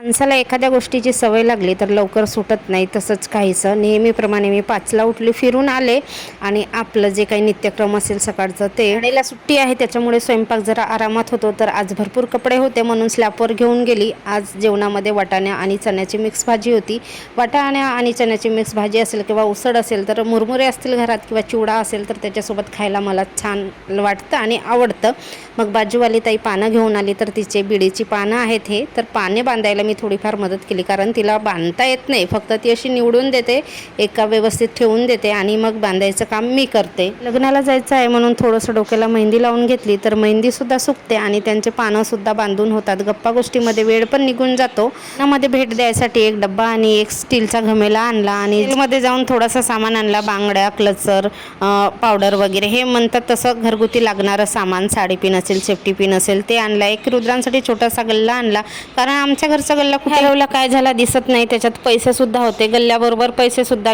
माणसाला एखाद्या गोष्टीची सवय लागली तर लवकर सुटत नाही. तसंच काहीसं नेहमीप्रमाणे मी 5ला उठले, फिरून आले आणि आपलं जे काही नित्यक्रम असेल सकाळचं ते. आणीला सुट्टी आहे त्याच्यामुळे स्वयंपाक जरा आरामात होतो. तर आज भरपूर कपडे होते म्हणून स्लॅपवर घेऊन गेली. आज जेवणामध्ये वाटाणा आणि चण्याची मिक्स भाजी होती. वाटाणा आणि चण्याची मिक्स भाजी असेल किंवा उसळ असेल तर मुरमुरे असतील घरात किंवा चिवडा असेल तर त्याच्यासोबत खायला मला छान वाटतं आणि आवडतं. मग बाजूवाली ताई पानं घेऊन आली तर तिचे बिडीची पानं आहेत हे. तर पाने बांधायला मी थोडीफार मदत केली कारण तिला बांधता येत नाही. फक्त ती अशी निवडून देते, एका व्यवस्थित ठेवून देते आणि मग बांधायचं काम मी करते. लग्नाला जायचं आहे म्हणून थोडंसं डोक्याला मेहंदी लावून घेतली तर मेहंदीसुद्धा सुकते आणि त्यांचे पानंसुद्धा बांधून होतात. गप्पा गोष्टीमध्ये वेळ पण निघून जातो. त्यामध्ये भेट द्यायसाठी एक डब्बा आणि एक स्टीलचा घमेला आणला आणि मध्ये जाऊन थोडासा सामान आणला. बांगड्या, क्लचर, पावडर वगैरे हे म्हणतात तसं घरगुती लागणारं सामान, साडी पिन असेल, सेफ्टी पिन असेल ते आणला. एक रुद्रांसाठी छोटासा गल्ला आणला कारण आमच्या घरचा गल्ला कुठे हरवला काय झाला दिसत नाही. त्याच्यात पैसे सुद्धा होते. गल्ल्याबरोबर पैसे सुद्धा